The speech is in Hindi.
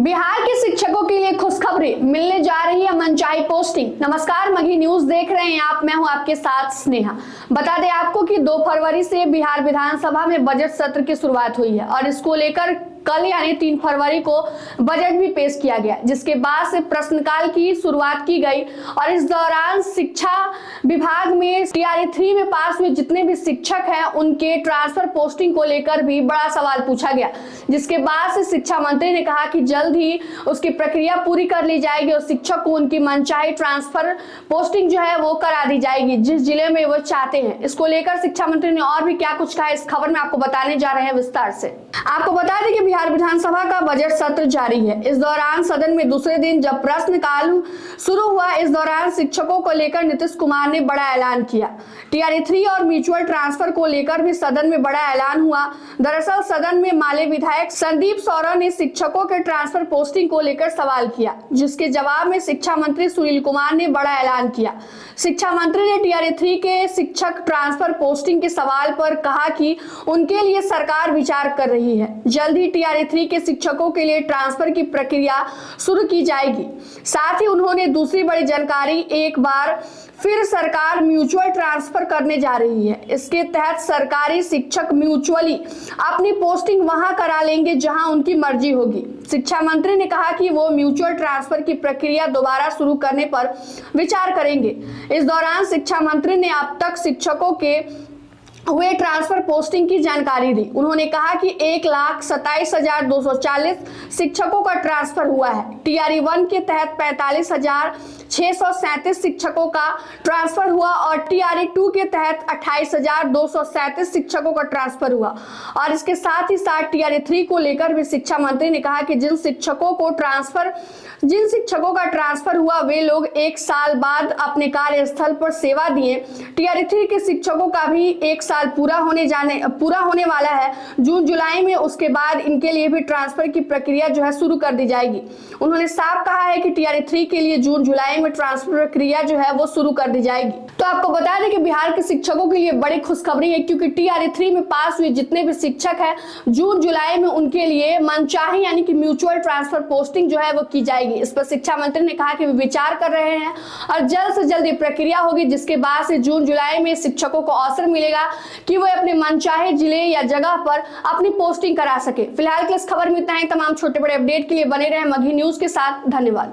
बिहार के शिक्षकों के लिए खुशखबरी, मिलने जा रही है मनचाही पोस्टिंग। नमस्कार, मगही न्यूज देख रहे हैं आप, मैं हूं आपके साथ स्नेहा। बता दें आपको कि 2 फरवरी से बिहार विधानसभा में बजट सत्र की शुरुआत हुई है और इसको लेकर कल यानी 3 फरवरी को बजट भी पेश किया गया, जिसके बाद से प्रश्नकाल की शुरुआत की गई और इस दौरान शिक्षा विभाग में टीआरई 3 में पास हुए जितने भी शिक्षक हैं उनके ट्रांसफर पोस्टिंग को लेकर भी बड़ा सवाल पूछा गया, जिसके बाद से शिक्षा मंत्री ने कहा कि जल्द ही उसकी प्रक्रिया पूरी कर ली जाएगी और शिक्षक को उनकी मनचाही ट्रांसफर पोस्टिंग जो है वो करा दी जाएगी जिस जिले में वो चाहते हैं। इसको लेकर शिक्षा मंत्री ने और भी क्या कुछ कहा, इस खबर में आपको बताने जा रहे हैं विस्तार से। आपको बता दें कि बिहार विधानसभा का बजट सत्र जारी है। इस दौरान सदन में दूसरे दिन जब प्रश्नकाल शुरू हुआ, इस दौरान शिक्षकों को लेकर नीतीश कुमार ने बड़ा ऐलान किया। टीआरई 3 और म्यूचुअल ट्रांसफर को लेकर भी सदन में बड़ा ऐलान हुआ। दरअसल सदन में माले विधायक संदीप सौरव ने शिक्षकों के ट्रांसफर पोस्टिंग को लेकर सवाल किया, जिसके जवाब में शिक्षा मंत्री सुनील कुमार ने बड़ा ऐलान किया। शिक्षा मंत्री ने टीआरई 3 के शिक्षक ट्रांसफर पोस्टिंग के सवाल पर कहा कि उनके लिए सरकार विचार कर रही है, जल्द ही टीआरई 3 के शिक्षकों के लिए ट्रांसफर की प्रक्रिया शुरू की जाएगी। साथ ही उन्होंने दूसरी बड़ी जानकारी, एक बार फिर सरकार म्यूचुअल ट्रांसफर करने जा रही है। इसके तहत सरकारी शिक्षक म्यूचुअली अपनी पोस्टिंग वहां करा लेंगे जहां उनकी मर्जी होगी। शिक्षा मंत्री ने कहा कि वो म्यूचुअल ट्रांसफर की प्रक्रिया दोबारा शुरू करने पर विचार करेंगे। इस दौरान शिक्षा मंत्री ने अब तक शिक्षकों के हुए ट्रांसफर पोस्टिंग की जानकारी दी। उन्होंने कहा कि 1,27,240 शिक्षकों का ट्रांसफर हुआ है। टीआरई 1 के तहत 45,637 शिक्षकों का ट्रांसफर हुआ और टीआरई 2 के तहत 28,237 शिक्षकों का ट्रांसफर हुआ। और इसके साथ ही साथ टीआरई 3 को लेकर भी शिक्षा मंत्री ने कहा कि जिन शिक्षकों का ट्रांसफर हुआ वे लोग 1 साल बाद अपने कार्यस्थल पर सेवा दिए। टीआरई 3 के शिक्षकों का भी 1 साल पूरा होने वाला है जून जुलाई में। उसके बाद इनके लिए भी ट्रांसफर की प्रक्रिया जो है शुरू कर दी जाएगी। उन्होंने साफ कहा है कि टीआरई 3 के लिए जून जुलाई में ट्रांसफर प्रक्रिया जो है वो शुरू कर दी जाएगी। तो आपको बता दें कि बिहार के शिक्षकों के लिए बड़ी खुशखबरी है, क्योंकि टीआरई 3 में पास हुए जितने भी शिक्षक हैं जून जुलाई में उनके लिए मनचाही यानी कि म्यूचुअल ट्रांसफर पोस्टिंग जो है वो की जाएगी। इस पर शिक्षा मंत्री ने कहा कि वे विचार कर रहे हैं और जल्द से जल्द ये प्रक्रिया होगी, जिसके बाद से जून जुलाई में शिक्षकों को अवसर मिलेगा कि वो अपने मनचाहे जिले या जगह पर अपनी पोस्टिंग करा सके। फिलहाल के इस खबर में इतना ही। तमाम छोटे बड़े अपडेट के लिए बने रहे मगही न्यूज के साथ। धन्यवाद।